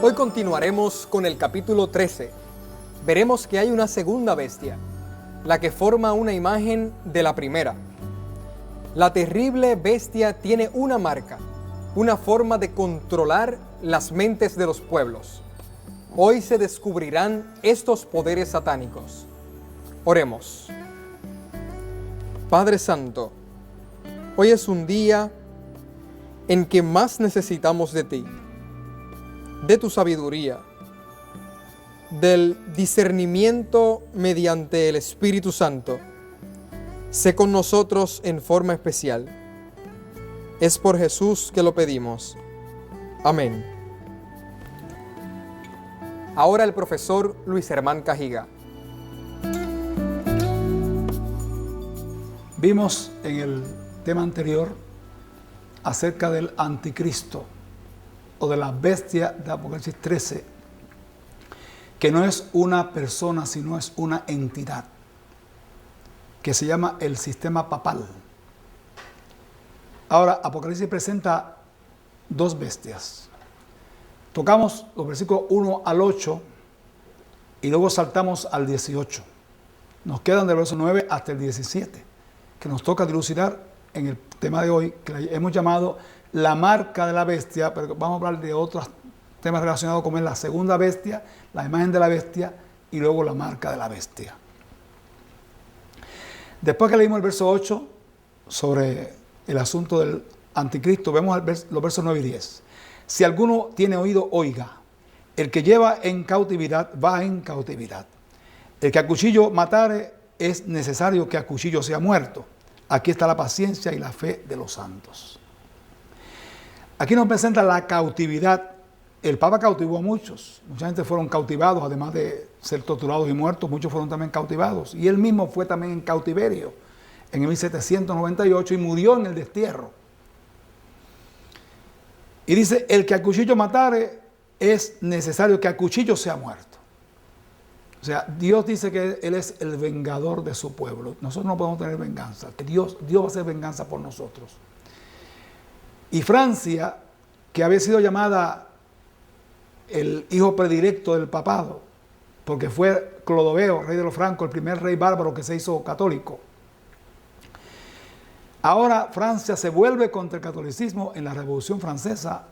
Hoy continuaremos con el capítulo 13. Veremos que hay una segunda bestia, la que forma una imagen de la primera. La terrible bestia tiene una marca, una forma de controlar las mentes de los pueblos. Hoy se descubrirán estos poderes satánicos. Oremos. Padre Santo, hoy es un día en que más necesitamos de ti, de tu sabiduría, del discernimiento mediante el Espíritu Santo. Sé con nosotros en forma especial. Es por Jesús que lo pedimos. Amén. Ahora el profesor Luis Hermán Cajiga. Vimos en el tema anterior acerca del anticristo o de la bestia de Apocalipsis 13, que no es una persona, sino es una entidad, que se llama el sistema papal. Ahora, Apocalipsis presenta dos bestias. Tocamos los versículos 1 al 8 y luego saltamos al 18. Nos quedan del verso 9 hasta el 17, que nos toca dilucidar en el tema de hoy, que hemos llamado la marca de la bestia, pero vamos a hablar de otros temas relacionados como es la segunda bestia, la imagen de la bestia y luego la marca de la bestia. Después que leímos el verso 8 sobre el asunto del anticristo, vemos los versos 9 y 10. Si alguno tiene oído, oiga. El que lleva en cautividad, va en cautividad. El que a cuchillo matare, es necesario que a cuchillo sea muerto. Aquí está la paciencia y la fe de los santos. Aquí nos presenta la cautividad. El Papa cautivó a muchos. Mucha gente fueron cautivados, además de ser torturados y muertos, muchos fueron también cautivados. Y él mismo fue también en cautiverio en el 1798 y murió en el destierro. Y dice, el que a cuchillo matare, es necesario que a cuchillo sea muerto. O sea, Dios dice que Él es el vengador de su pueblo. Nosotros no podemos tener venganza. Que Dios va a hacer venganza por nosotros. Y Francia, que había sido llamada el hijo predilecto del papado, porque fue Clodoveo, rey de los francos, el primer rey bárbaro que se hizo católico. Ahora Francia se vuelve contra el catolicismo en la Revolución Francesa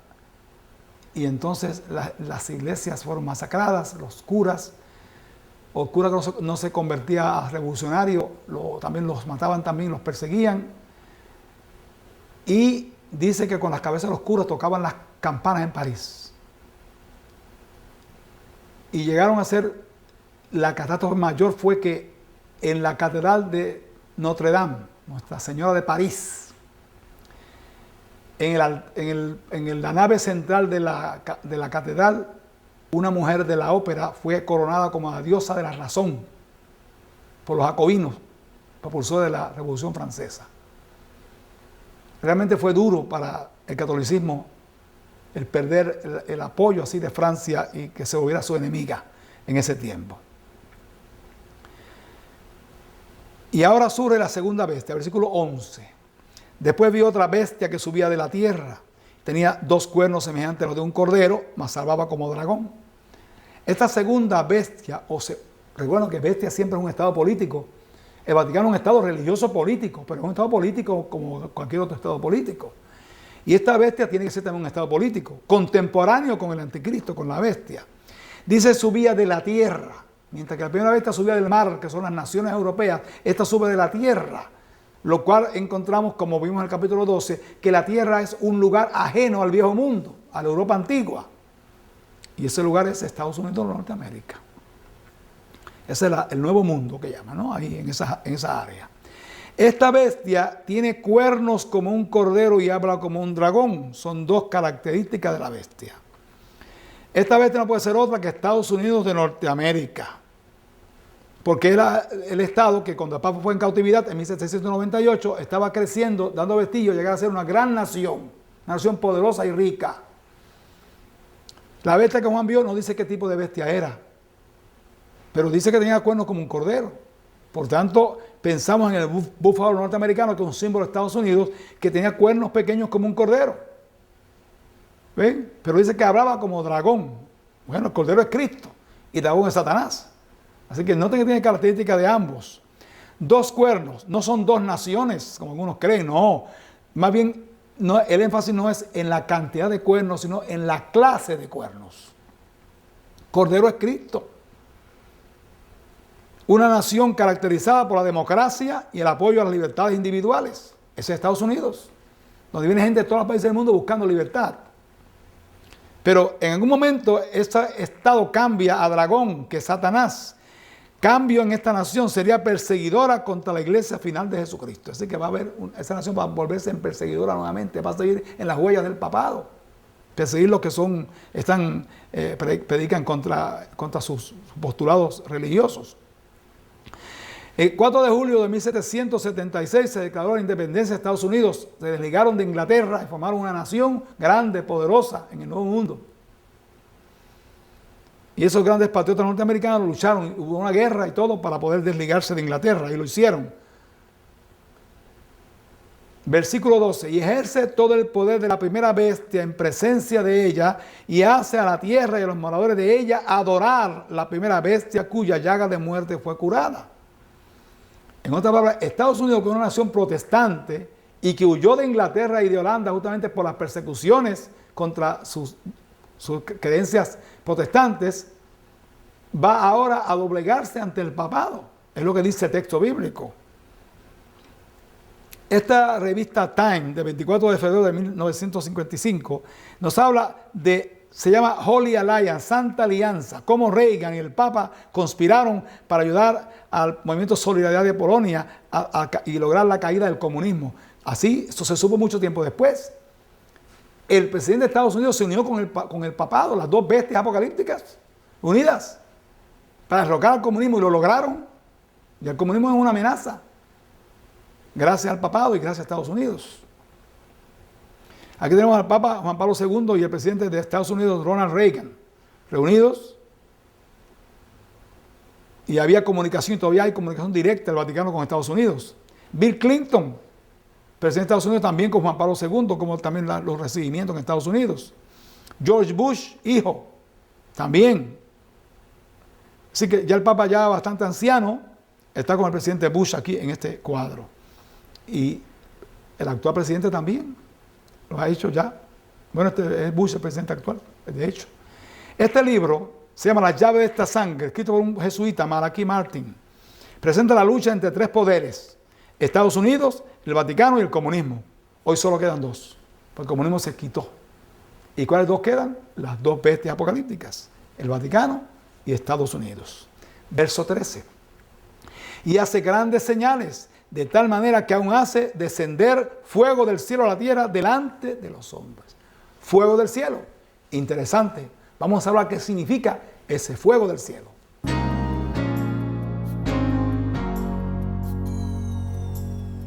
y entonces las iglesias fueron masacradas, los curas, o curas que no se convertía a revolucionario, también los mataban, también los perseguían. Y dice que con las cabezas de los curas tocaban las campanas en París. Y llegaron a ser, la catástrofe mayor fue que en la catedral de Notre Dame, Nuestra Señora de París, en la nave central de la catedral, una mujer de la ópera fue coronada como la diosa de la razón por los jacobinos, propulsores de la Revolución Francesa. Realmente fue duro para el catolicismo el perder el apoyo así de Francia y que se volviera su enemiga en ese tiempo. Y ahora surge la segunda bestia, versículo 11. Después vi otra bestia que subía de la tierra. Tenía dos cuernos semejantes a los de un cordero, mas salvaba como dragón. Esta segunda bestia, recuerden que bestia siempre es un estado político. El Vaticano es un estado religioso político, pero es un estado político como cualquier otro estado político. Y esta bestia tiene que ser también un estado político, contemporáneo con el anticristo, con la bestia. Dice subía de la tierra, mientras que la primera bestia subía del mar, que son las naciones europeas, esta sube de la tierra. Lo cual encontramos, como vimos en el capítulo 12, que la tierra es un lugar ajeno al viejo mundo, a la Europa antigua. Y ese lugar es Estados Unidos de Norteamérica. Ese es el nuevo mundo que llaman, ¿no? Ahí en esa área. Esta bestia tiene cuernos como un cordero y habla como un dragón. Son dos características de la bestia. Esta bestia no puede ser otra que Estados Unidos de Norteamérica. Porque era el estado que cuando el Papa fue en cautividad en 1798 estaba creciendo, dando vestigio, llegar a ser una gran nación, una nación poderosa y rica. La bestia que Juan vio no dice qué tipo de bestia era, pero dice que tenía cuernos como un cordero. Por tanto, pensamos en el búfalo norteamericano, que es un símbolo de Estados Unidos, que tenía cuernos pequeños como un cordero. ¿Ven? Pero dice que hablaba como dragón. Bueno, el Cordero es Cristo y dragón es Satanás. Así que noten que tiene características de ambos. 2 cuernos, no son 2 naciones, como algunos creen, no. Más bien, no, el énfasis no es en la cantidad de cuernos, sino en la clase de cuernos. Cordero es Cristo. Una nación caracterizada por la democracia y el apoyo a las libertades individuales. Ese es Estados Unidos, donde viene gente de todos los países del mundo buscando libertad. Pero en algún momento este estado cambia a dragón, que es Satanás. Cambio en esta nación sería perseguidora contra la iglesia final de Jesucristo. Así que va a haber, esa nación va a volverse en perseguidora nuevamente, va a seguir en las huellas del papado. Perseguir los que predican contra sus postulados religiosos. El 4 de julio de 1776 se declaró la independencia de Estados Unidos. Se desligaron de Inglaterra y formaron una nación grande, poderosa en el Nuevo Mundo. Y esos grandes patriotas norteamericanos lucharon, hubo una guerra y todo para poder desligarse de Inglaterra, y lo hicieron. Versículo 12, y ejerce todo el poder de la primera bestia en presencia de ella, y hace a la tierra y a los moradores de ella adorar la primera bestia cuya llaga de muerte fue curada. En otras palabras, Estados Unidos, que es una nación protestante y que huyó de Inglaterra y de Holanda justamente por las persecuciones contra sus creencias protestantes, va ahora a doblegarse ante el papado. Es lo que dice el texto bíblico. Esta revista Time, de 24 de febrero de 1955, nos habla se llama Holy Alliance, Santa Alianza, cómo Reagan y el Papa conspiraron para ayudar al movimiento Solidaridad de Polonia y lograr la caída del comunismo. Así, esto se supo mucho tiempo después. El presidente de Estados Unidos se unió con el papado, las 2 bestias apocalípticas, unidas, para derrocar al comunismo, y lo lograron. Y el comunismo es una amenaza, gracias al papado y gracias a Estados Unidos. Aquí tenemos al Papa Juan Pablo II y el presidente de Estados Unidos, Ronald Reagan, reunidos, y había comunicación, y todavía hay comunicación directa del Vaticano con Estados Unidos. Bill Clinton, presidente de Estados Unidos, también con Juan Pablo II, como también los recibimientos en Estados Unidos. George Bush, hijo, también. Así que ya el Papa, ya bastante anciano, está con el presidente Bush aquí en este cuadro. Y el actual presidente también lo ha hecho ya. Bueno, este es Bush, el presidente actual, de hecho. Este libro se llama Las llaves de esta sangre, escrito por un jesuita, Malachi Martin. Presenta la lucha entre 3 poderes: Estados Unidos, el Vaticano y el comunismo. Hoy solo quedan 2, porque el comunismo se quitó. ¿Y cuáles 2 quedan? Las 2 bestias apocalípticas, el Vaticano y Estados Unidos. Verso 13. Y hace grandes señales, de tal manera que aún hace descender fuego del cielo a la tierra delante de los hombres. Fuego del cielo. Interesante. Vamos a hablar qué significa ese fuego del cielo.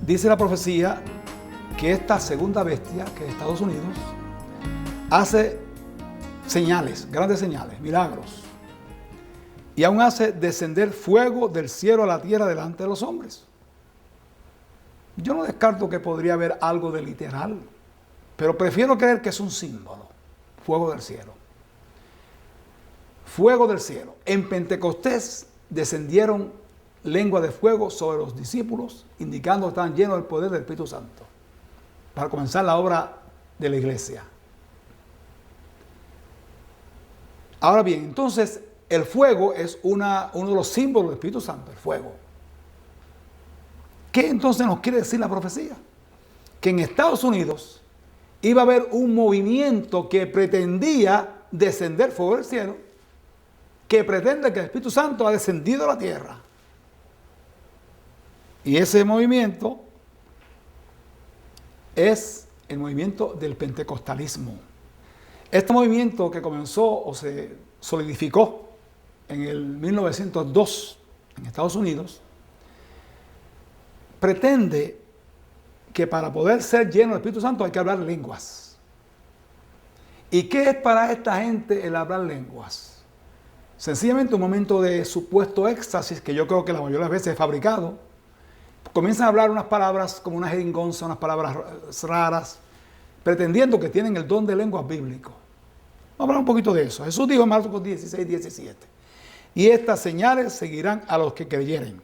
Dice la profecía que esta segunda bestia, que es Estados Unidos, hace señales, grandes señales, milagros. Y aún hace descender fuego del cielo a la tierra delante de los hombres. Yo no descarto que podría haber algo de literal, pero prefiero creer que es un símbolo. Fuego del cielo. Fuego del cielo. En Pentecostés descendieron lenguas de fuego sobre los discípulos, indicando que estaban llenos del poder del Espíritu Santo para comenzar la obra de la iglesia. Ahora bien, entonces el fuego es uno de los símbolos del Espíritu Santo, el fuego. ¿Qué entonces nos quiere decir la profecía? Que en Estados Unidos iba a haber un movimiento que pretendía descender fuego del cielo, que pretende que el Espíritu Santo ha descendido a la tierra. Y ese movimiento es el movimiento del pentecostalismo. Este movimiento, que comenzó o se solidificó en el 1902 en Estados Unidos, pretende que para poder ser lleno del Espíritu Santo hay que hablar lenguas. ¿Y qué es para esta gente el hablar lenguas? Sencillamente un momento de supuesto éxtasis, que yo creo que la mayoría de las veces es fabricado. Comienzan a hablar unas palabras como una jeringonza, unas palabras raras, pretendiendo que tienen el don de lenguas bíblico. Vamos a hablar un poquito de eso. Jesús dijo en Marcos 16, 17. Y estas señales seguirán a los que creyeren.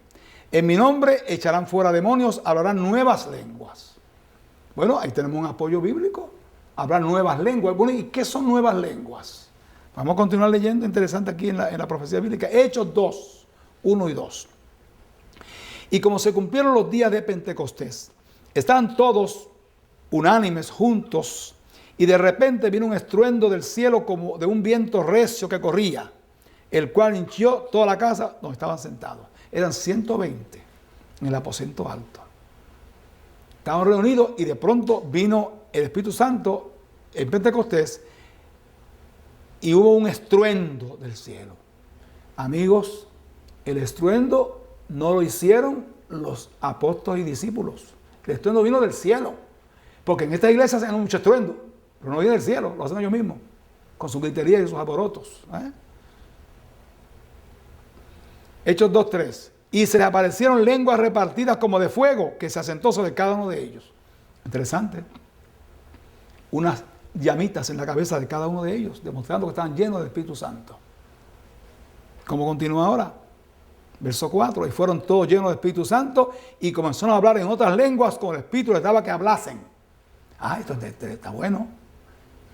En mi nombre echarán fuera demonios, hablarán nuevas lenguas. Bueno, ahí tenemos un apoyo bíblico. Hablar nuevas lenguas. Bueno, ¿y qué son nuevas lenguas? Vamos a continuar leyendo, interesante aquí en la profecía bíblica. Hechos 2, 1 y 2. Y como se cumplieron los días de Pentecostés, estaban todos unánimes juntos, y de repente vino un estruendo del cielo como de un viento recio que corría, el cual hinchió toda la casa donde estaban sentados. Eran 120 en el aposento alto. Estaban reunidos y de pronto vino el Espíritu Santo en Pentecostés y hubo un estruendo del cielo. Amigos, el estruendo no lo hicieron los apóstoles y discípulos. El estruendo vino del cielo. Porque en esta iglesia hacen mucho estruendo, pero no viene del cielo, lo hacen ellos mismos, con su gritería y sus alborotos. Hechos 2:3. Y se les aparecieron lenguas repartidas como de fuego, que se asentó sobre cada uno de ellos. Interesante. Unas llamitas en la cabeza de cada uno de ellos, demostrando que estaban llenos del Espíritu Santo. ¿Cómo continúa ahora? Verso 4. Y fueron todos llenos del Espíritu Santo y comenzaron a hablar en otras lenguas como el Espíritu les daba que hablasen. Esto está bueno.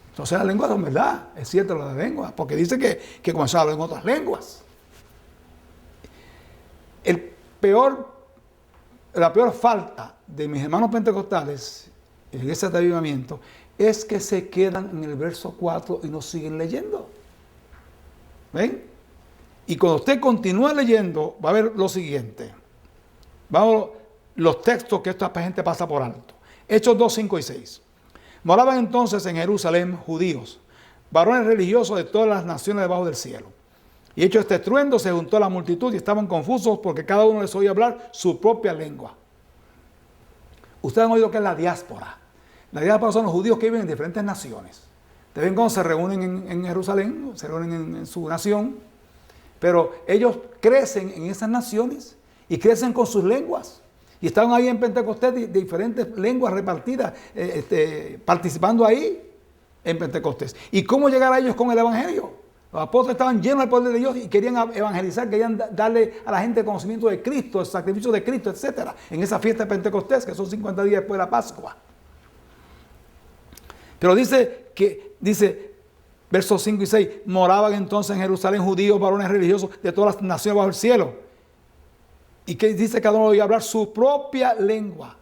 Entonces las lenguas son verdad, es cierto lo de las lenguas, porque dice que comenzó a hablar en otras lenguas. La peor falta de mis hermanos pentecostales en ese avivamiento es que se quedan en el verso 4 y no siguen leyendo. ¿Ven? Y cuando usted continúa leyendo, va a ver lo siguiente. Vamos los textos que esta gente pasa por alto. Hechos 2, 5 y 6. Moraban entonces en Jerusalén judíos, varones religiosos de todas las naciones debajo del cielo. Y hecho este estruendo, se juntó la multitud y estaban confusos porque cada uno les oía hablar su propia lengua. Ustedes han oído que es la diáspora. La diáspora son los judíos que viven en diferentes naciones. De vez en cuando se reúnen en Jerusalén, se reúnen en su nación, pero ellos crecen en esas naciones y crecen con sus lenguas. Y estaban ahí en Pentecostés de diferentes lenguas repartidas, participando ahí en Pentecostés. ¿Y cómo llegar a ellos con el Evangelio? Los apóstoles estaban llenos del poder de Dios y querían evangelizar, querían darle a la gente conocimiento de Cristo, el sacrificio de Cristo, etc. En esa fiesta de Pentecostés, que son 50 días después de la Pascua. Pero dice, versos 5 y 6, moraban entonces en Jerusalén judíos, varones religiosos de todas las naciones bajo el cielo. ¿Y qué dice? Cada uno oía hablar su propia lengua.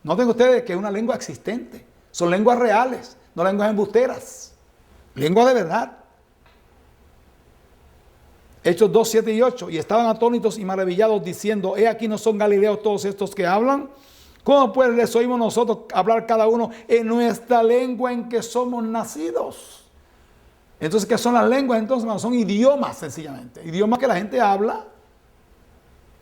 Noten ustedes que es una lengua existente. Son lenguas reales, no lenguas embusteras. Lenguas de verdad. Hechos 2, 7 y 8. Y estaban atónitos y maravillados diciendo, he aquí no son galileos todos estos que hablan. ¿Cómo pues les oímos nosotros hablar cada uno en nuestra lengua en que somos nacidos? Entonces, ¿qué son las lenguas? Entonces, son idiomas sencillamente. Idiomas que la gente habla.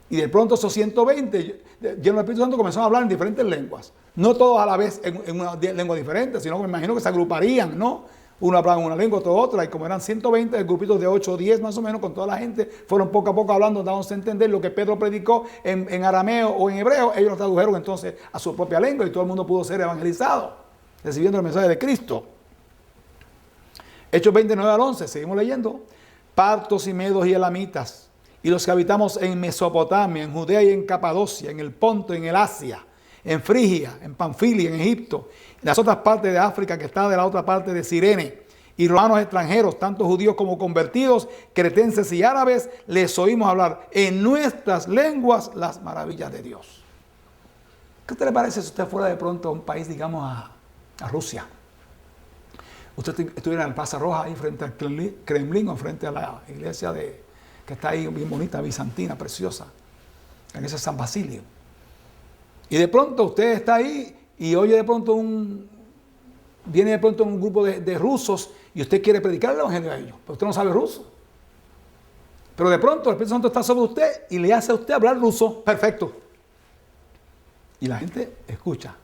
Y de pronto esos 120, llenos del Espíritu Santo, comenzaron a hablar en diferentes lenguas. No todos a la vez en una lengua diferente, sino que me imagino que se agruparían, ¿no? Uno hablaba en una lengua, otro otra, y como eran 120, grupitos de 8 o 10 más o menos, con toda la gente, fueron poco a poco hablando, dándose a entender lo que Pedro predicó en arameo o en hebreo. Ellos lo tradujeron entonces a su propia lengua y todo el mundo pudo ser evangelizado, recibiendo el mensaje de Cristo. Hechos 29 al 11, seguimos leyendo. Partos y medos y elamitas, y los que habitamos en Mesopotamia, en Judea y en Capadocia, en el Ponto, en el Asia, en Frigia, en Panfilia, en Egipto, en las otras partes de África que está de la otra parte de Cirene, y romanos extranjeros, tanto judíos como convertidos, cretenses y árabes, les oímos hablar en nuestras lenguas las maravillas de Dios. ¿Qué te le parece si usted fuera de pronto a un país, digamos a Rusia? Usted estuviera en el Plaza Roja, ahí frente al Kremlin o frente a la iglesia que está ahí bien bonita, bizantina, preciosa, la iglesia de San Basilio. Y de pronto usted está ahí y oye de pronto viene de pronto un grupo de rusos y usted quiere predicar el evangelio a ellos, pero usted no sabe ruso. Pero de pronto el Espíritu Santo está sobre usted y le hace a usted hablar ruso, perfecto. Y la gente escucha.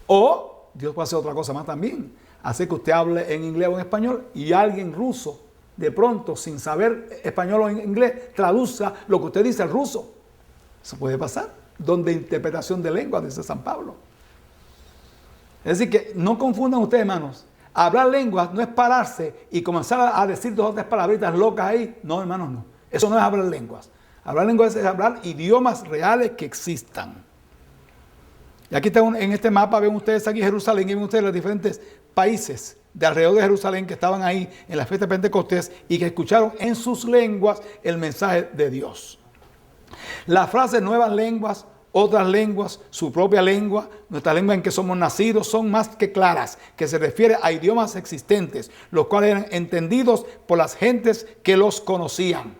O Dios puede hacer otra cosa más también, hacer que usted hable en inglés o en español y alguien ruso, de pronto, sin saber español o inglés, traduzca lo que usted dice al ruso. Eso puede pasar. Donde interpretación de lengua, dice San Pablo. Es decir, que no confundan ustedes, hermanos. Hablar lenguas no es pararse y comenzar a decir 2 o 3 palabritas locas ahí. No, hermanos, no. Eso no es hablar lenguas. Hablar lenguas es hablar idiomas reales que existan. Y aquí está en este mapa, ven ustedes aquí Jerusalén, y ven ustedes los diferentes países de alrededor de Jerusalén que estaban ahí en la fiesta de Pentecostés y que escucharon en sus lenguas el mensaje de Dios. La frase nuevas lenguas, otras lenguas, su propia lengua, nuestra lengua en que somos nacidos, son más que claras, que se refiere a idiomas existentes, los cuales eran entendidos por las gentes que los conocían.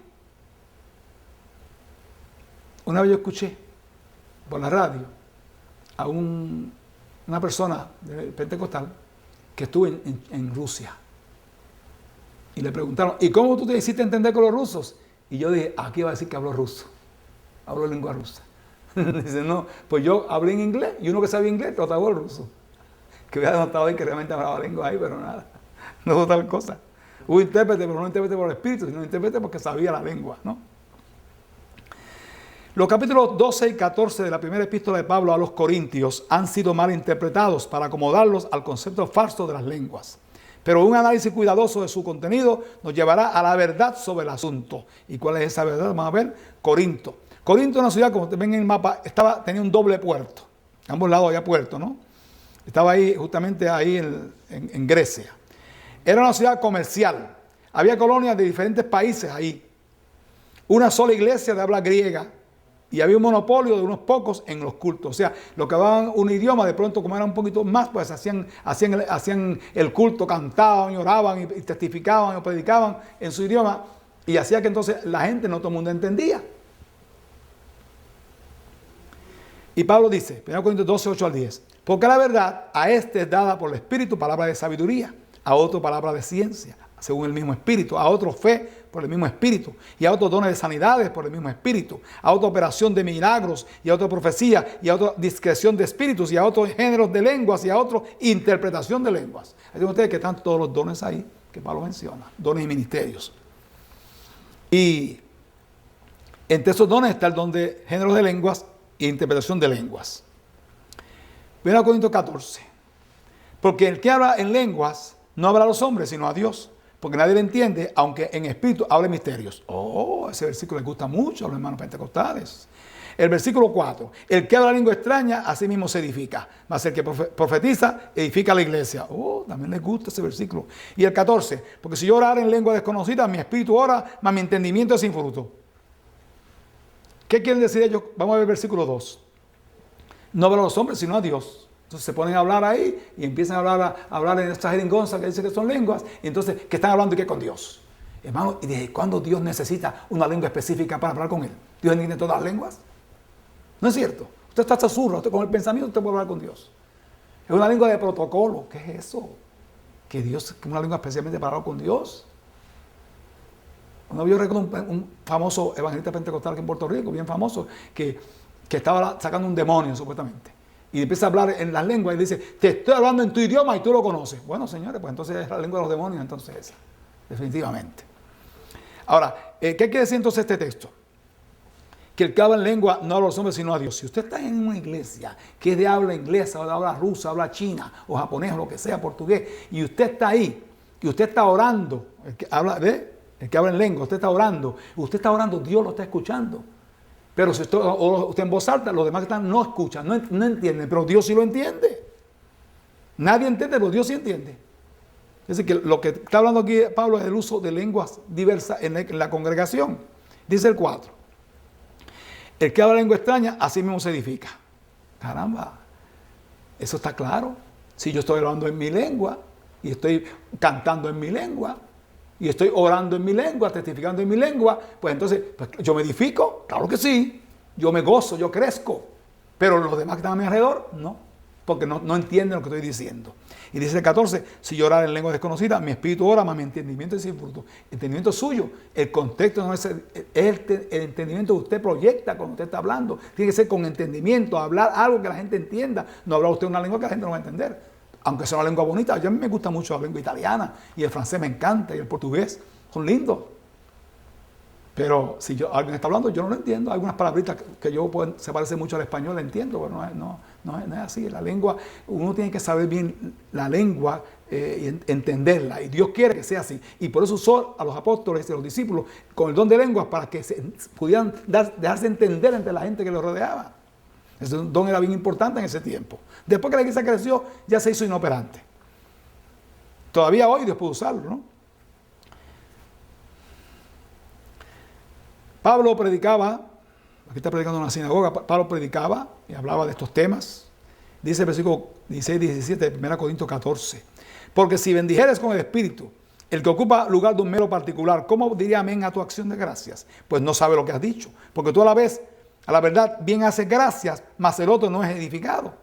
Una vez yo escuché por la radio a una persona del pentecostal que estuvo en Rusia. Y le preguntaron, ¿y cómo tú te hiciste entender con los rusos? Y yo dije, aquí va a decir que hablo ruso, hablo lengua rusa. Dice, no, pues yo hablé en inglés y uno que sabía inglés trataba el ruso. Que hubiera notado ahí que realmente hablaba lengua ahí, pero nada, no fue tal cosa. Hubo intérprete, pero no intérprete por el espíritu, sino intérprete porque sabía la lengua, ¿no? Los capítulos 12 y 14 de la primera epístola de Pablo a los Corintios han sido mal interpretados para acomodarlos al concepto falso de las lenguas. Pero un análisis cuidadoso de su contenido nos llevará a la verdad sobre el asunto. ¿Y cuál es esa verdad? Vamos a ver, Corinto. Corinto es una ciudad, como ven en el mapa, tenía un doble puerto. A ambos lados había puerto, ¿no? Estaba ahí, justamente ahí en Grecia. Era una ciudad comercial. Había colonias de diferentes países ahí. Una sola iglesia de habla griega. Y había un monopolio de unos pocos en los cultos. O sea, los que hablaban un idioma, de pronto como era un poquito más, pues hacían el culto, cantaban y oraban y testificaban y predicaban en su idioma. Y hacía que entonces la gente, no todo el mundo entendía. Y Pablo dice, 1 Corintios 12, 8 al 10, porque la verdad a este es dada por el Espíritu palabra de sabiduría, a otro palabra de ciencia, según el mismo Espíritu, a otro fe por el mismo Espíritu, y a otros dones de sanidades por el mismo Espíritu, a otra operación de milagros, y a otra profecía, y a otra discreción de espíritus, y a otros géneros de lenguas, y a otra interpretación de lenguas. Ahí tienen ustedes que están todos los dones ahí que Pablo menciona, dones y ministerios. Y entre esos dones está el don de géneros de lenguas e interpretación de lenguas. 1 Corintios 14. Porque el que habla en lenguas no habla a los hombres, sino a Dios. Porque nadie le entiende, aunque en espíritu hable misterios. Oh, ese versículo les gusta mucho a los hermanos pentecostales. El versículo 4. El que habla lengua extraña, a sí mismo se edifica. Mas el que profetiza, edifica a la iglesia. Oh, también les gusta ese versículo. Y el 14. Porque si yo orara en lengua desconocida, mi espíritu ora, mas mi entendimiento es sin fruto. ¿Qué quieren decir ellos? Vamos a ver el versículo 2. No habla a los hombres, sino a Dios. Entonces se ponen a hablar ahí y empiezan a hablar en esta jeringonza que dice que son lenguas. Y entonces, ¿qué están hablando y qué con Dios? Hermano, ¿y desde cuándo Dios necesita una lengua específica para hablar con Él? ¿Dios entiende todas las lenguas? ¿No es cierto? Usted está susurro, usted con el pensamiento usted puede hablar con Dios. Es una lengua de protocolo. ¿Qué es eso? Que Dios, que una lengua especialmente para hablar con Dios. Yo recuerdo un famoso evangelista pentecostal aquí en Puerto Rico, bien famoso, que estaba sacando un demonio supuestamente. Y empieza a hablar en las lenguas y dice, te estoy hablando en tu idioma y tú lo conoces. Bueno, señores, pues entonces es la lengua de los demonios, entonces esa, definitivamente. Ahora, ¿qué quiere decir entonces este texto? Que el que habla en lengua no habla a los hombres sino a Dios. Si usted está en una iglesia que es de habla inglesa, o de habla rusa, habla china, o japonés, o lo que sea, portugués, y usted está ahí, y usted está orando, el que habla en lengua, usted está orando, Dios lo está escuchando. Pero si usted en voz alta, los demás que están no escuchan, no entienden, pero Dios sí lo entiende. Nadie entiende, pero Dios sí entiende. Es decir, que lo que está hablando aquí Pablo es el uso de lenguas diversas en la congregación. Dice el 4. El que habla lengua extraña, así mismo se edifica. Caramba, eso está claro. Si yo estoy hablando en mi lengua, y estoy cantando en mi lengua, y estoy orando en mi lengua, testificando en mi lengua, pues entonces, pues yo me edifico, claro que sí, yo me gozo, yo crezco, pero los demás que están a mi alrededor, no, porque no entienden lo que estoy diciendo. Y dice el 14, si yo orara en lengua desconocida, mi espíritu ora, mas mi entendimiento es sin fruto. Entendimiento suyo, el contexto no es el entendimiento que usted proyecta cuando usted está hablando, tiene que ser con entendimiento, hablar algo que la gente entienda, no hablar usted una lengua que la gente no va a entender. Aunque sea una lengua bonita, a mí me gusta mucho la lengua italiana, y el francés me encanta, y el portugués, son lindos. Pero si alguien está hablando, yo no lo entiendo. Hay algunas palabritas que se parecen mucho al español, entiendo, pero no No es así. La lengua, uno tiene que saber bien la lengua y entenderla. Y Dios quiere que sea así. Y por eso usó a los apóstoles y a los discípulos con el don de lenguas para que pudieran dejarse entender entre la gente que los rodeaba. Ese don era bien importante en ese tiempo. Después que la iglesia creció, ya se hizo inoperante. Todavía hoy Dios puede usarlo, ¿no? Pablo predicaba, aquí está predicando en una sinagoga, Pablo predicaba y hablaba de estos temas. Dice el versículo 16 y 17 de 1 Corintios 14. Porque si bendijeres con el Espíritu, el que ocupa lugar de un mero particular, ¿cómo diría amén a tu acción de gracias? Pues no sabe lo que has dicho. Porque tú a la verdad, bien haces gracias, mas el otro no es edificado.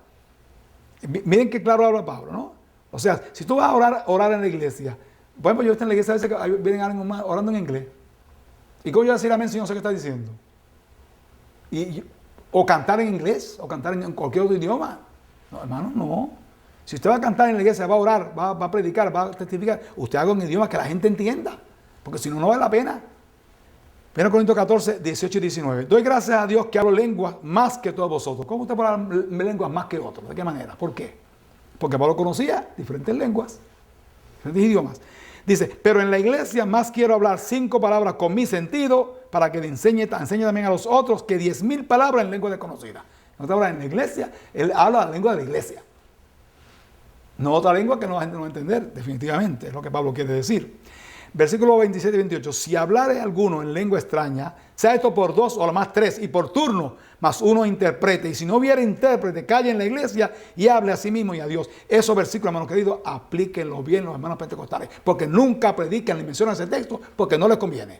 Miren qué claro habla Pablo, ¿no? O sea, si tú vas a orar en la iglesia, por ejemplo, yo estoy en la iglesia, a veces que vienen alguien más orando en inglés. ¿Y cómo yo voy a decir amén si no sé qué está diciendo? O cantar en inglés, o cantar en cualquier otro idioma. No, hermano, no. Si usted va a cantar en la iglesia, va a orar, va a predicar, va a testificar, usted haga un idioma que la gente entienda, porque si no, no vale la pena. 1 Corintios 14, 18 y 19. Doy gracias a Dios que hablo lenguas más que todos vosotros. ¿Cómo usted puede hablar lenguas más que otros? ¿De qué manera? ¿Por qué? Porque Pablo conocía diferentes lenguas, diferentes idiomas. Dice, pero en la iglesia más quiero hablar 5 palabras con mi sentido para que le enseñe también a los otros que 10,000 palabras en lengua desconocida. No te habla en la iglesia, él habla la lengua de la iglesia. No otra lengua que la gente no va a entender, definitivamente, es lo que Pablo quiere decir. Versículo 27 y 28. Si hablare alguno en lengua extraña, sea esto por 2 o lo más 3, y por turno, más uno interprete. Y si no hubiera intérprete, calle en la iglesia y hable a sí mismo y a Dios. Esos versículos, hermanos queridos, aplíquenlos bien los hermanos pentecostales. Porque nunca predican ni mencionan ese texto porque no les conviene.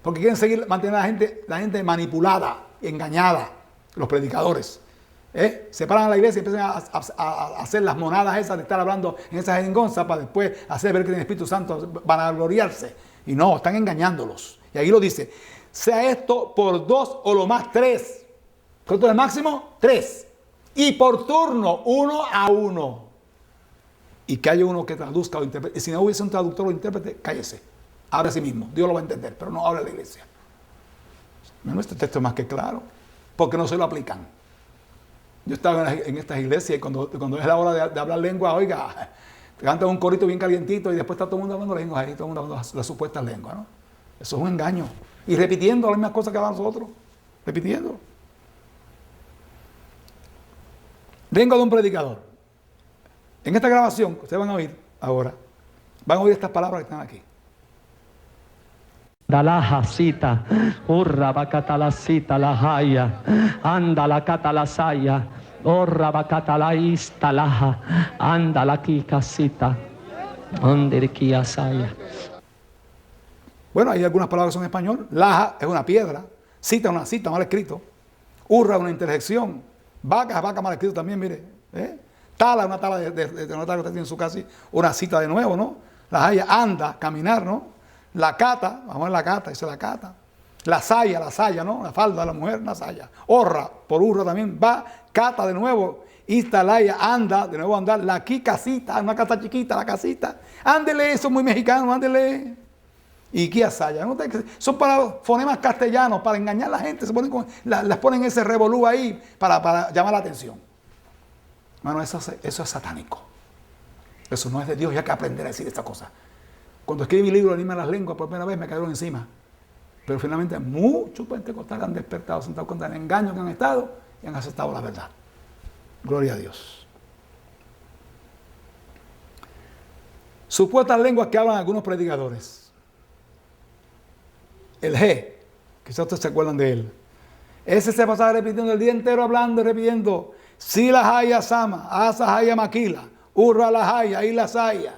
Porque quieren seguir, mantener a la gente manipulada, engañada, los predicadores. Se paran a la iglesia y empiezan a hacer las monadas esas de estar hablando en esa jeringonza para después hacer ver que en el Espíritu Santo van a gloriarse. Y no, están engañándolos. Y ahí lo dice, sea esto por 2 o lo más 3. ¿Cuánto es el máximo? 3. Y por turno, 1 a 1. Y que haya uno que traduzca o interprete. Y si no hubiese un traductor o intérprete, cállese. Hable a sí mismo. Dios lo va a entender, pero no hable a la iglesia. Este texto es más que claro. Porque no se lo aplican. Yo estaba en estas iglesias y cuando es la hora de hablar lengua, oiga, cantan un corito bien calientito y después está todo el mundo hablando lenguas ahí, todo el mundo hablando las supuestas lenguas, ¿no? Eso es un engaño. Y repitiendo las mismas cosas que hablamos nosotros. Repitiendo. Lengua de un predicador. En esta grabación que ustedes van a oír ahora, van a oír estas palabras que están aquí. Dalaja cita, urra bacatala cita la haya, anda la catalasaya, urra bacatala istalaja, anda la kikasita, saya. Bueno, hay algunas palabras que son en español. Laja es una piedra, cita es una cita mal escrito, urra es una interjección, vaca es vaca mal escrito también, mire. Tala es una tala de una tala que usted tiene en su casa, una cita de nuevo, ¿no? La haya, anda, caminar, ¿no? La cata, vamos a ver la cata, dice la cata. La saya, ¿no? La falda de la mujer, la saya. Horra, por urra también, va, cata de nuevo. Istalaya, anda, de nuevo andar. La casita, una casa chiquita, la casita. Ándele, eso es muy mexicano, ándele. Y kiasaya, ¿no? Son para fonemas castellanos, para engañar a la gente. Las ponen ese revolú ahí para llamar la atención. Bueno, eso es satánico. Eso no es de Dios, y hay que aprender a decir esta cosa. Cuando escribí mi libro Anima las lenguas por primera vez me cayeron encima. Pero finalmente muchos pentecostales han despertado, se han dado cuenta del engaño que han estado y han aceptado la verdad. Gloria a Dios. Supuestas lenguas que hablan algunos predicadores. El G, quizás ustedes se acuerdan de él. Ese se pasaba repitiendo el día entero hablando y repitiendo. Si la haya sama, asa haya maquila, urra la haya, y la saya.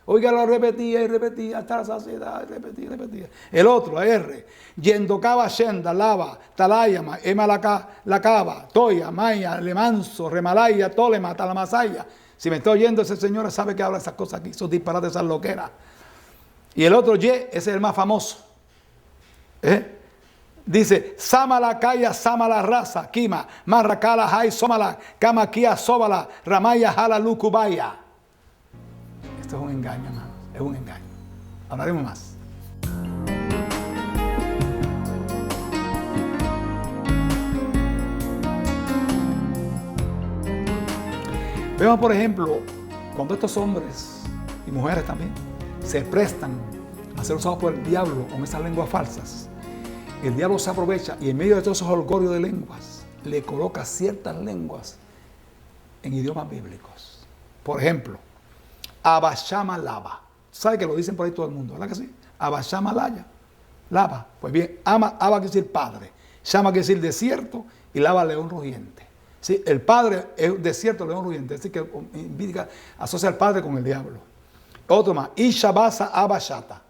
Oiga, lo repetía y repetía hasta la saciedad, repetía. El otro, R. Yendo cava shenda, lava, talayama, emalaka, la cava, toya, maya, lemanso, remalaya, tolema, talamasaya. Si me está oyendo ese señor, sabe que habla esas cosas aquí, esos disparates, esas loqueras. Y el otro Y, ese es el más famoso. Dice, samala kaya, samala raza, kima, marrakala hay, somala, kamakia, sobala, ramaya, hala, lukubaya. Esto es un engaño, hermano. Es un engaño. Hablaremos más. Vemos, por ejemplo, cuando estos hombres y mujeres también se prestan a ser usados por el diablo con esas lenguas falsas, el diablo se aprovecha y en medio de todos esos holgorios de lenguas, le coloca ciertas lenguas en idiomas bíblicos. Por ejemplo, Abashama Lava. ¿Sabe que lo dicen por ahí todo el mundo? ¿Verdad que sí? Abashama Lava. Pues bien, Abba quiere decir padre, Shama quiere decir desierto y Lava león rugiente. ¿Sí? El padre es desierto, león rugiente. Así que asocia al padre con el diablo. Otro más, Isha Basa Abashata.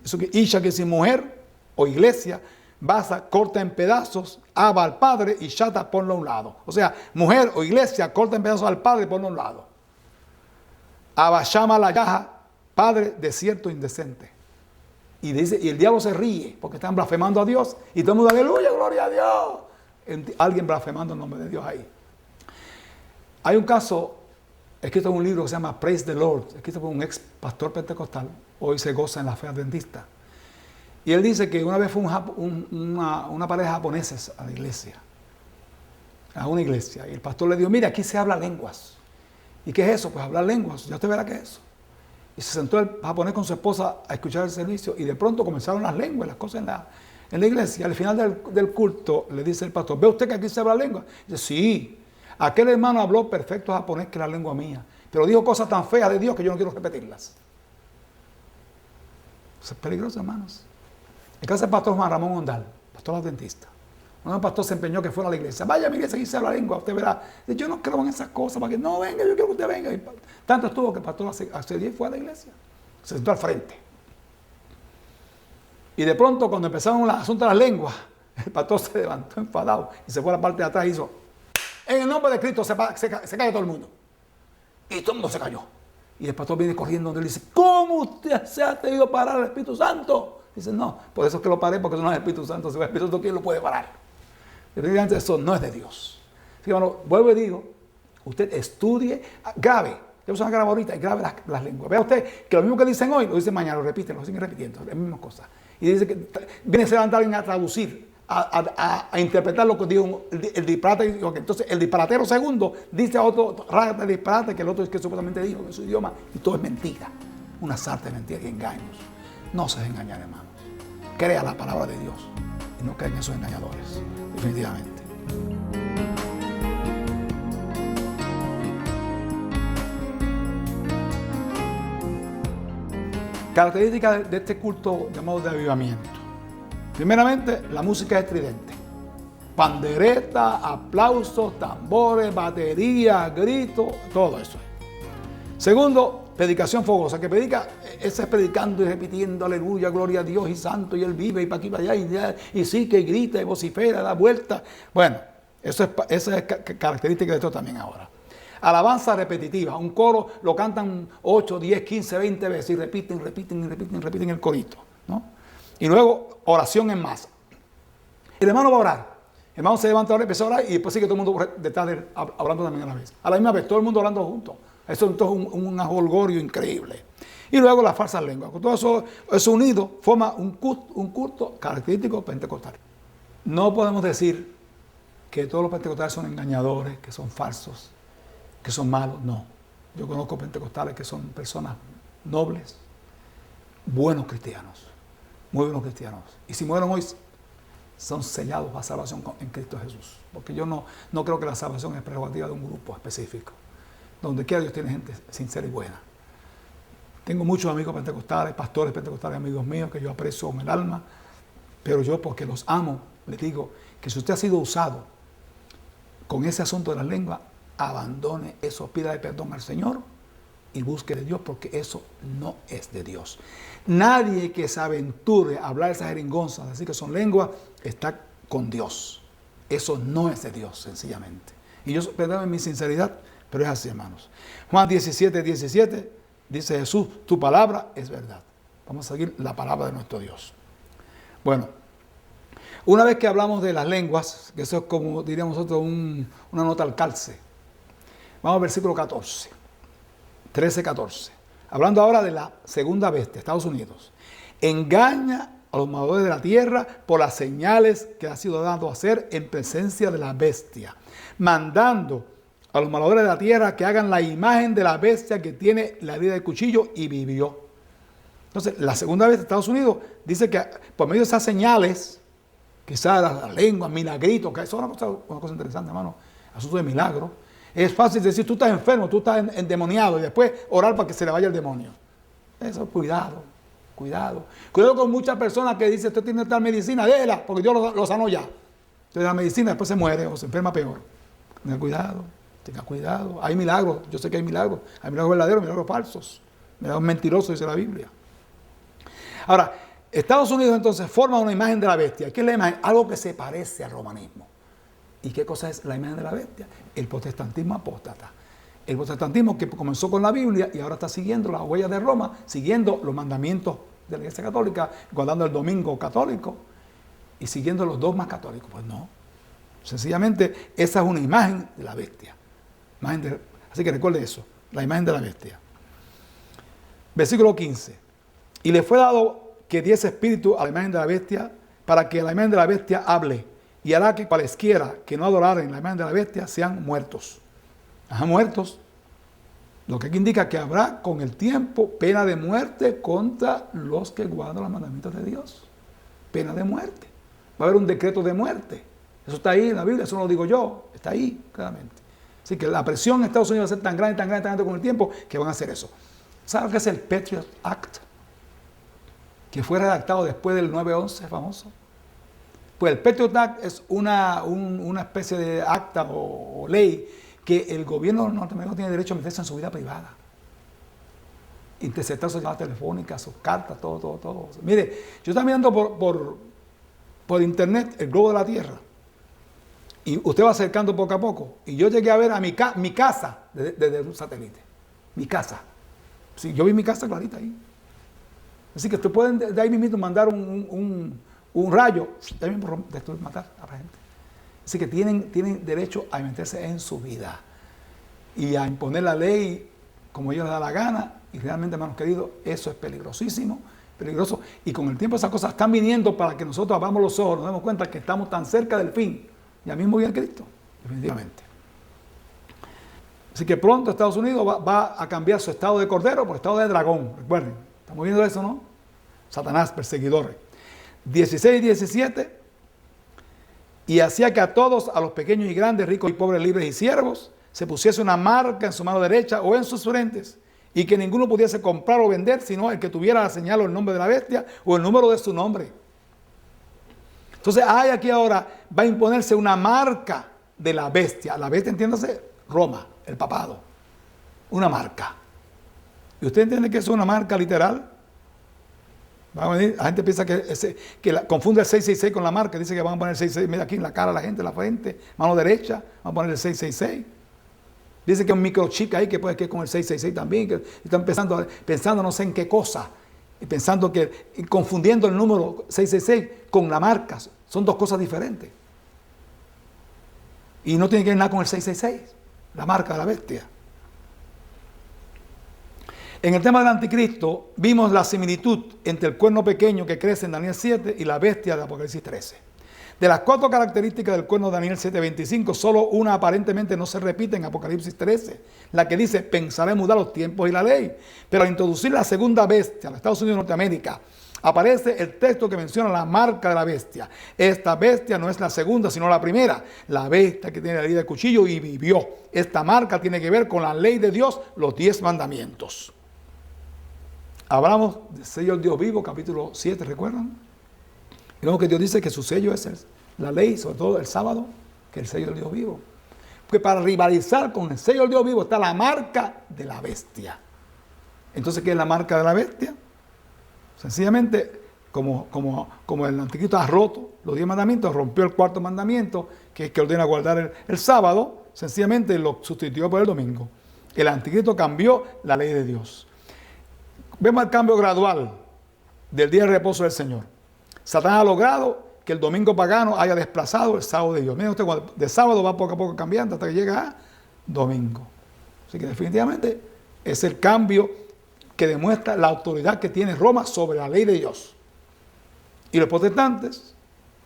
Eso que Isha quiere decir mujer o iglesia. Basa corta en pedazos, Abba al padre y Shata ponlo a un lado. O sea, mujer o iglesia corta en pedazos al padre y ponlo a un lado. Abba llama la yaja, padre desierto indecente. Y el diablo se ríe porque están blasfemando a Dios y todo el mundo, aleluya, gloria a Dios. Alguien blasfemando el nombre de Dios ahí. Hay un caso escrito en un libro que se llama Praise the Lord, escrito por un ex pastor pentecostal, hoy se goza en la fe adventista. Y él dice que una vez fue una pareja de japoneses a la iglesia, a una iglesia, y el pastor le dijo, mira, aquí se habla lenguas. ¿Y qué es eso? Pues hablar lenguas, ya usted verá qué es eso. Y se sentó el japonés con su esposa a escuchar el servicio, y de pronto comenzaron las lenguas, las cosas en la iglesia. Al final del culto le dice el pastor, ¿ve usted que aquí se habla lengua? Y dice, sí, aquel hermano habló perfecto japonés que la lengua mía, pero dijo cosas tan feas de Dios que yo no quiero repetirlas. Eso es peligroso, hermanos. El caso del pastor Juan Ramón Ondal, pastor adventista. Un pastor se empeñó que fuera a la iglesia. Vaya a mi iglesia, aquí se habla lengua, usted verá. Dice, yo no creo en esas cosas, para que no venga, yo quiero que usted venga. Y tanto estuvo que el pastor accedió y fue a la iglesia. Se sentó al frente. Y de pronto, cuando empezaron el asunto de las lenguas, el pastor se levantó enfadado y se fue a la parte de atrás y hizo, en el nombre de Cristo se calla todo el mundo. Y todo el mundo se cayó. Y el pastor viene corriendo donde él dice, ¿cómo usted se ha tenido parar al Espíritu Santo? Dice, no, por eso es que lo paré, porque eso no es el Espíritu Santo. Si es el Espíritu Santo, ¿quién lo puede parar? Definitivamente eso no es de Dios. Así que, bueno, vuelvo y digo, usted estudie, grabe. Yo uso una graba ahorita y grabe las lenguas. Vea usted que lo mismo que dicen hoy, lo dicen mañana, lo repiten, lo siguen repitiendo, las mismas cosas. Y dice que viene a levantar alguien a traducir, a interpretar lo que dijo el disparate. Entonces, el disparatero segundo dice a otro rata de disparate que el otro es que supuestamente dijo en su idioma, y todo es mentira. Una sarta de mentiras y engaños. No se dejen engañar, hermanos. Crea la palabra de Dios y no crea en esos engañadores, definitivamente. Características de este culto llamado de avivamiento. Primeramente, la música es estridente. Pandereta, aplausos, tambores, batería, gritos, todo eso. Segundo, predicación fogosa, que predica, ese es predicando y repitiendo, aleluya, gloria a Dios y santo, y él vive, y para aquí y para allá, y sí, que grita, y vocifera, da vuelta. Bueno, esa es característica de esto también ahora. Alabanza repetitiva, un coro lo cantan 8, 10, 15, 20 veces, y repiten el corito, ¿no? Y luego, oración en masa. El hermano va a orar, el hermano se levanta ahora, empieza a orar, y después sigue todo el mundo detrás de él, hablando también a la vez. A la misma vez, todo el mundo hablando juntos. Eso es un holgorio increíble. Y luego las falsas lenguas. Con todo eso unido forma un culto característico pentecostal. No podemos decir que todos los pentecostales son engañadores, que son falsos, que son malos. No. Yo conozco pentecostales que son personas nobles, buenos cristianos, muy buenos cristianos. Y si mueren hoy, son sellados para salvación en Cristo Jesús. Porque yo no creo que la salvación es prerrogativa de un grupo específico. Donde quiera Dios tiene gente sincera y buena. Tengo muchos amigos pentecostales, pastores pentecostales, amigos míos que yo aprecio con el alma, pero yo, porque los amo, les digo que si usted ha sido usado con ese asunto de la lengua, abandone eso, pídale perdón al Señor y busque de Dios, porque eso no es de Dios. Nadie que se aventure a hablar esas jeringonzas, decir que son lenguas, está con Dios. Eso no es de Dios, sencillamente. Y yo, perdónenme mi sinceridad, pero es así, hermanos. Juan 17, 17, dice Jesús, tu palabra es verdad. Vamos a seguir la palabra de nuestro Dios. Bueno, una vez que hablamos de las lenguas, que eso es como diríamos nosotros una nota al calce. Vamos al versículo 14, 13, 14. Hablando ahora de la segunda bestia, Estados Unidos. Engaña a los moradores de la tierra por las señales que ha sido dado a hacer en presencia de la bestia, mandando a los moradores de la tierra que hagan la imagen de la bestia que tiene la herida del cuchillo y vivió. Entonces, la segunda vez Estados Unidos dice que por medio de esas señales, quizás la lengua, milagritos, que eso es una cosa interesante, hermano, asunto de milagro. Es fácil decir, tú estás enfermo, tú estás endemoniado, y después orar para que se le vaya el demonio. Eso, cuidado, cuidado. Cuidado con muchas personas que dicen, usted tiene tal medicina, déjela, porque Dios lo sanó ya. Entonces la medicina después se muere o se enferma peor. Tenga cuidado, tenga cuidado. Hay milagros, yo sé que hay milagros verdaderos, milagros falsos, milagros mentirosos, dice la Biblia. Ahora, Estados Unidos entonces forma una imagen de la bestia. ¿Qué es la imagen? Algo que se parece al romanismo. ¿Y qué cosa es la imagen de la bestia? El protestantismo apóstata. El protestantismo que comenzó con la Biblia y ahora está siguiendo las huellas de Roma, siguiendo los mandamientos de la Iglesia Católica, guardando el domingo católico y siguiendo los dogmas católicos. Pues no. Sencillamente, esa es una imagen de la bestia. Así que recuerde eso, la imagen de la bestia. Versículo 15. Y le fue dado que diese espíritu a la imagen de la bestia, para que la imagen de la bestia hable, y hará que cualesquiera que no adoraren la imagen de la bestia sean muertos. Muertos. Lo que aquí indica que habrá con el tiempo pena de muerte contra los que guardan los mandamientos de Dios. Pena de muerte. Va a haber un decreto de muerte. Eso está ahí en la Biblia, eso no lo digo yo, está ahí claramente. Así que la presión en Estados Unidos va a ser tan grande, tan grande, tan grande con el tiempo que van a hacer eso. ¿Saben qué es el Patriot Act? Que fue redactado después del 9/11 famoso. Pues el Patriot Act es una especie de acta o ley que el gobierno norteamericano tiene derecho a meterse en su vida privada. Interceptar sus llamadas telefónicas, sus cartas, todo. Mire, yo estaba mirando por internet el globo de la Tierra. Y usted va acercando poco a poco. Y yo llegué a ver a mi casa desde un satélite. Mi casa. Sí, yo vi mi casa clarita ahí. Así que ustedes pueden de ahí mismo mandar un rayo, ahí mismo destruir, matar a la gente. Así que tienen derecho a meterse en su vida y a imponer la ley como ellos les da la gana. Y realmente, hermanos queridos, eso es peligrosísimo, peligroso. Y con el tiempo esas cosas están viniendo para que nosotros abramos los ojos, nos demos cuenta que estamos tan cerca del fin. Ya mismo viene Cristo, definitivamente. Así que pronto Estados Unidos va a cambiar su estado de cordero por estado de dragón. Recuerden, estamos viendo eso, ¿no? Satanás, perseguidores. 16 y 17. Y hacía que a todos, a los pequeños y grandes, ricos y pobres, libres y siervos, se pusiese una marca en su mano derecha o en sus frentes, y que ninguno pudiese comprar o vender, sino el que tuviera la señal o el nombre de la bestia o el número de su nombre. Entonces, hay aquí ahora, va a imponerse una marca de la bestia. La bestia, entiéndase, Roma, el papado. Una marca. ¿Y usted entiende que es una marca literal? Va a venir, la gente piensa confunde el 666 con la marca. Dice que van a poner el 666, mira aquí en la cara de la gente, en la frente, mano derecha, van a poner el 666. Dice que hay un microchip ahí que puede que con el 666 también, que están pensando no sé en qué cosa, y pensando que, y confundiendo el número 666 con la marca. Son dos cosas diferentes. Y no tiene que ver nada con el 666, la marca de la bestia. En el tema del anticristo, vimos la similitud entre el cuerno pequeño que crece en Daniel 7 y la bestia de Apocalipsis 13. De las 4 características del cuerno de Daniel 7:25, solo una aparentemente no se repite en Apocalipsis 13, la que dice, pensaré mudar los tiempos y la ley. Pero al introducir la segunda bestia en los Estados Unidos de Norteamérica, aparece el texto que menciona la marca de la bestia. Esta bestia no es la segunda, sino la primera. La bestia que tiene la herida del cuchillo y vivió. Esta marca tiene que ver con la ley de Dios, los 10 mandamientos. Hablamos del sello del Dios vivo, capítulo 7, ¿recuerdan? Y vemos que Dios dice que su sello es la ley, sobre todo el sábado, que es el sello del Dios vivo. Porque para rivalizar con el sello del Dios vivo está la marca de la bestia. Entonces, ¿qué es la marca de la bestia? Sencillamente, como el anticristo ha roto los 10 mandamientos, rompió el 4.º mandamiento, que es que ordena guardar el sábado, sencillamente lo sustituyó por el domingo. El anticristo cambió la ley de Dios. Vemos el cambio gradual del día de reposo del Señor. Satanás ha logrado que el domingo pagano haya desplazado el sábado de Dios. Miren usted, cuando de sábado va poco a poco cambiando hasta que llega a domingo. Así que definitivamente es el cambio que demuestra la autoridad que tiene Roma sobre la ley de Dios. Y los protestantes,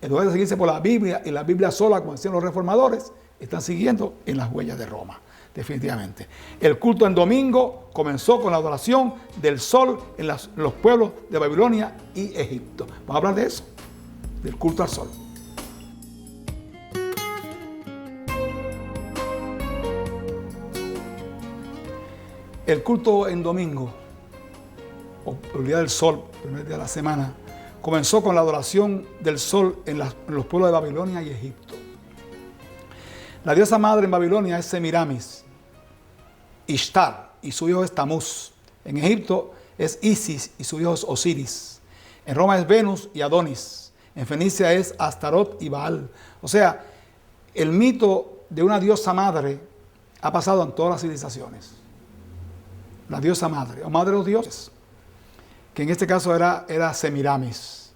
en lugar de seguirse por la Biblia y la Biblia sola, como decían los reformadores, están siguiendo en las huellas de Roma. definitivamente. El culto en domingo comenzó con la adoración del sol en los pueblos de Babilonia y Egipto. Vamos a hablar de eso, del culto al sol. El culto en domingo, o el día del sol, el primer día de la semana, comenzó con la adoración del sol en los pueblos de Babilonia y Egipto. La diosa madre en Babilonia es Semiramis, Ishtar, y su hijo es Tamuz. En Egipto es Isis y su hijo es Osiris. En Roma es Venus y Adonis. En Fenicia es Astarot y Baal. O sea, el mito de una diosa madre ha pasado en todas las civilizaciones. La diosa madre, o madre de los dioses, que en este caso era Semiramis.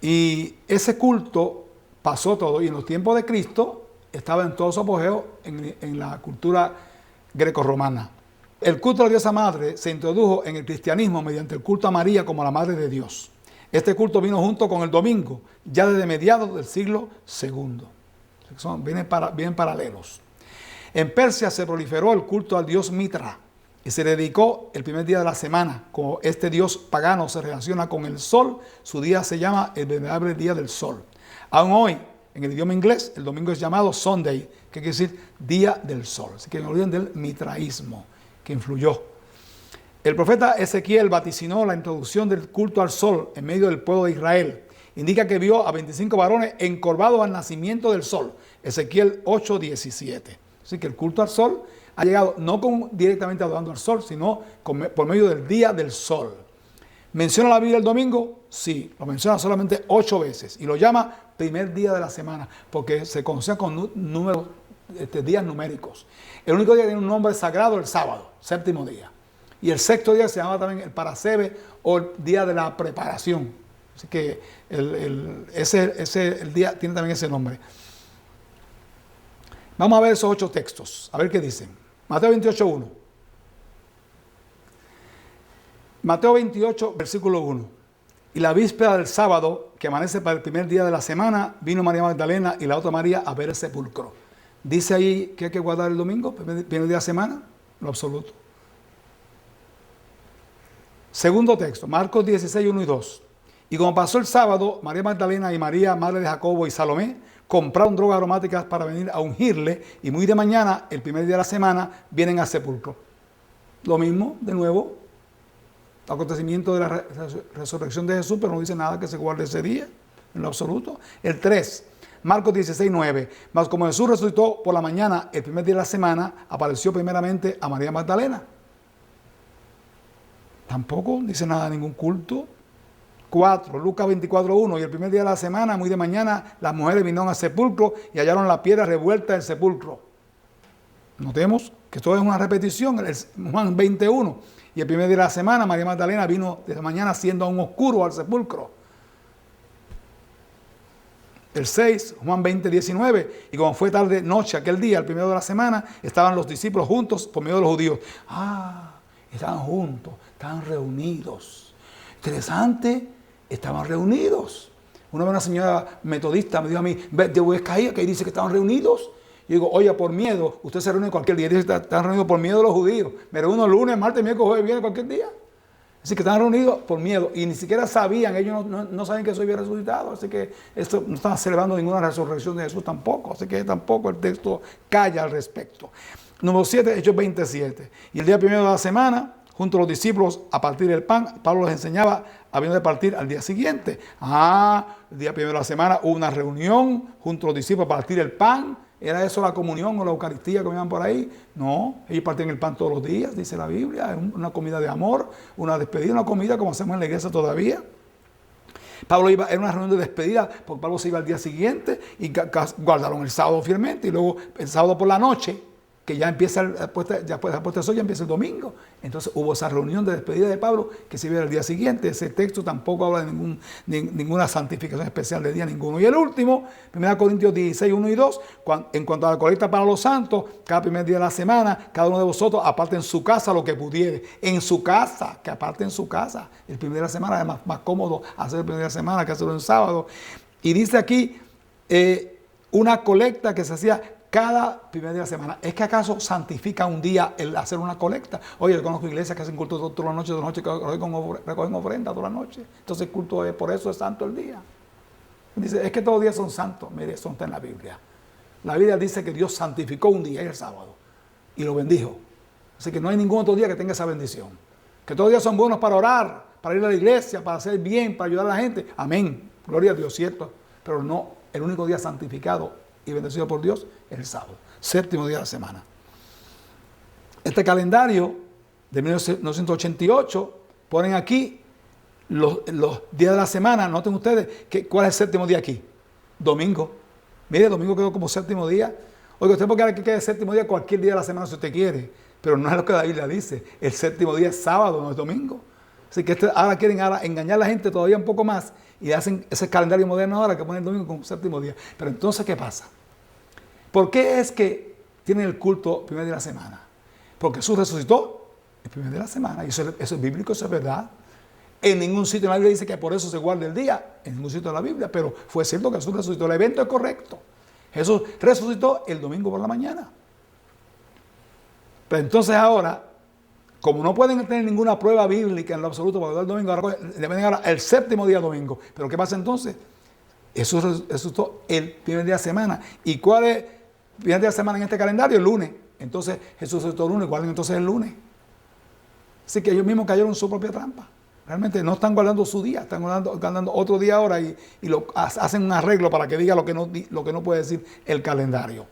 Y ese culto pasó todo, y en los tiempos de Cristo estaba en todo su apogeo en la cultura grecorromana. El culto a la diosa madre se introdujo en el cristianismo mediante el culto a María como la madre de Dios. Este culto vino junto con el domingo, ya desde mediados del siglo II. Vienen paralelos. En Persia se proliferó el culto al dios Mitra y se le dedicó el primer día de la semana. Como este dios pagano se relaciona con el sol, su día se llama el venerable día del sol. Aún hoy, en el idioma inglés, el domingo es llamado Sunday, que quiere decir día del sol. Así que no olviden del mitraísmo que influyó. El profeta Ezequiel vaticinó la introducción del culto al sol en medio del pueblo de Israel. Indica que vio a 25 varones encorvados al nacimiento del sol. Ezequiel 8:17. Así que el culto al sol ha llegado no directamente adorando al sol, sino por medio del día del sol. ¿Menciona la Biblia el domingo? Sí, lo menciona solamente 8 veces y lo llama primer día de la semana porque se conoce con números, días numéricos. El único día que tiene un nombre sagrado es el sábado, séptimo día. Y el sexto día se llama también el Parasebe o el día de la preparación. Así que el día tiene también ese nombre. Vamos a ver esos 8 textos, a ver qué dicen. Mateo 28:1. Mateo 28, versículo 1. Y la víspera del sábado, que amanece para el primer día de la semana, vino María Magdalena y la otra María a ver el sepulcro. ¿Dice ahí que hay que guardar el domingo, primer día de la semana? Lo absoluto. Segundo texto, Marcos 16, 1 y 2. Y como pasó el sábado, María Magdalena y María, madre de Jacobo y Salomé, compraron drogas aromáticas para venir a ungirle, y muy de mañana, el primer día de la semana, vienen al sepulcro. Lo mismo, de nuevo, acontecimiento de la resurrección de Jesús, pero no dice nada que se guarde ese día, en lo absoluto. El 3, Marcos 16, 9. Mas como Jesús resucitó por la mañana, el primer día de la semana, apareció primeramente a María Magdalena. Tampoco dice nada de ningún culto. 4, Lucas 24:1. Y el primer día de la semana, muy de mañana, las mujeres vinieron al sepulcro y hallaron la piedra revuelta del sepulcro. Notemos que esto es una repetición, Juan 20:1. Y el primer día de la semana, María Magdalena vino de la mañana siendo aún oscuro al sepulcro. El 6, Juan 20:19. Y como fue tarde noche aquel día, el primero de la semana, estaban los discípulos juntos por medio de los judíos. Estaban juntos, estaban reunidos. Interesante, estaban reunidos. Una señora metodista me dijo a mí, yo voy a caer, que dice que estaban reunidos. Yo digo, oye, por miedo, usted se reúne cualquier día. Dice que están reunidos por miedo de los judíos. Me reúno lunes, martes, miércoles, jueves, viernes, cualquier día. Así que están reunidos por miedo. Y ni siquiera sabían, ellos no saben que Jesús había resucitado. Así que esto no están celebrando ninguna resurrección de Jesús tampoco. Así que tampoco el texto calla al respecto. Número 7, Hechos 27. Y el día primero de la semana, junto a los discípulos a partir el pan, Pablo les enseñaba habiendo de partir al día siguiente. El día primero de la semana hubo una reunión junto a los discípulos a partir el pan. ¿Era eso la comunión o la Eucaristía que iban por ahí? No, ellos partían el pan todos los días, dice la Biblia, una comida de amor, una despedida, una comida como hacemos en la iglesia todavía. Pablo iba, era una reunión de despedida, porque Pablo se iba al día siguiente y guardaron el sábado fielmente, y luego el sábado por la noche, que ya empieza, después de sol ya empieza el domingo. Entonces hubo esa reunión de despedida de Pablo que se iba al día siguiente. Ese texto tampoco habla de ninguna santificación especial de día ninguno. Y el último, 1 Corintios 16, 1 y 2, en cuanto a la colecta para los santos, cada primer día de la semana, cada uno de vosotros aparte en su casa lo que pudiere. En su casa, que aparte en su casa. El primer día de la semana es más cómodo hacer el primer día de la semana que hacerlo en sábado. Y dice aquí una colecta que se hacía cada primer día de la semana. ¿Es que acaso santifica un día el hacer una colecta? Oye, yo conozco iglesias que hacen culto toda la noche, que recogen ofrenda toda la noche. Entonces el culto es, por eso es santo el día. Dice, es que todos los días son santos. Mire, eso no está en la Biblia. La Biblia dice que Dios santificó un día, el sábado, y lo bendijo. Así que no hay ningún otro día que tenga esa bendición. Que todos los días son buenos para orar, para ir a la iglesia, para hacer bien, para ayudar a la gente. Amén. Gloria a Dios, cierto. Pero no, el único día santificado y bendecido por Dios es el sábado, séptimo día de la semana. Este calendario de 1988 ponen aquí los días de la semana. Noten ustedes cuál es el séptimo día aquí. Domingo. Mire, domingo quedó como séptimo día. Oiga, usted puede que quede el séptimo día cualquier día de la semana si usted quiere, pero no es lo que la Biblia dice. El séptimo día es sábado, no es domingo. Así que ahora quieren engañar a la gente todavía un poco más y hacen ese calendario moderno ahora que ponen el domingo como séptimo día. Pero entonces, ¿qué pasa? ¿Por qué es que tienen el culto el primer día de la semana? Porque Jesús resucitó el primer día de la semana. Y eso es bíblico, eso es verdad. En ningún sitio en la Biblia dice que por eso se guarda el día. En ningún sitio de la Biblia. Pero fue cierto que Jesús resucitó. El evento es correcto. Jesús resucitó el domingo por la mañana. Pero entonces ahora, como no pueden tener ninguna prueba bíblica en lo absoluto para guardar el domingo, ahora deben ahora el séptimo día domingo. Pero ¿qué pasa entonces? Jesús resucitó el primer día de semana. ¿Y cuál es el primer día de semana en este calendario? El lunes. Entonces Jesús resucitó el lunes. ¿Cuál es entonces el lunes? Así que ellos mismos cayeron en su propia trampa. Realmente no están guardando su día, están guardando otro día ahora y hacen un arreglo para que diga lo que no puede decir el calendario.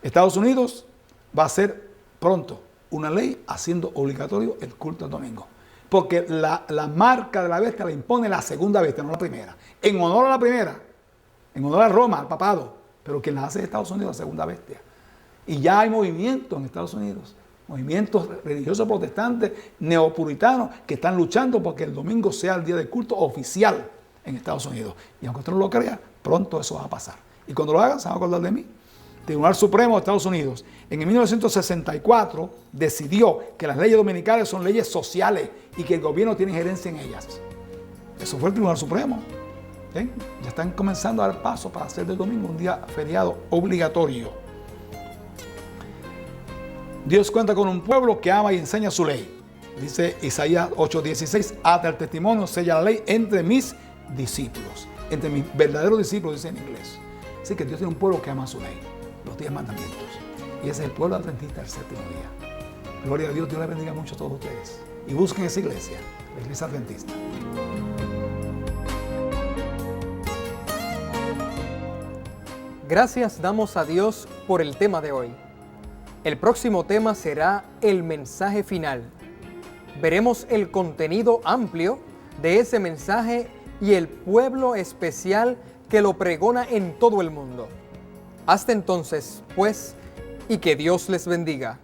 Estados Unidos va a hacer pronto una ley haciendo obligatorio el culto al domingo. Porque la marca de la bestia la impone la segunda bestia, no la primera. En honor a la primera, en honor a Roma, al papado, pero quien la hace es Estados Unidos, la segunda bestia. Y ya hay movimientos en Estados Unidos, movimientos religiosos protestantes, neopuritanos, que están luchando porque el domingo sea el día de culto oficial en Estados Unidos. Y aunque usted no lo crea, pronto eso va a pasar. Y cuando lo hagan, se van a acordar de mí. El Tribunal Supremo de Estados Unidos, en el 1964, decidió que las leyes dominicales son leyes sociales y que el gobierno tiene injerencia en ellas. Eso fue el Tribunal Supremo. ¿Ven? Ya están comenzando a dar paso para hacer del domingo un día feriado obligatorio. Dios cuenta con un pueblo que ama y enseña su ley. Dice Isaías 8:16, ata el testimonio, sella la ley entre mis discípulos. Entre mis verdaderos discípulos, dice en inglés. Así que Dios tiene un pueblo que ama su ley, los 10 mandamientos. Y ese es el pueblo adventista del séptimo día. Gloria a Dios, Dios les bendiga mucho a todos ustedes. Y busquen esa iglesia, la iglesia adventista. Gracias damos a Dios por el tema de hoy. El próximo tema será el mensaje final. Veremos el contenido amplio de ese mensaje y el pueblo especial que lo pregona en todo el mundo. Hasta entonces, pues, y que Dios les bendiga.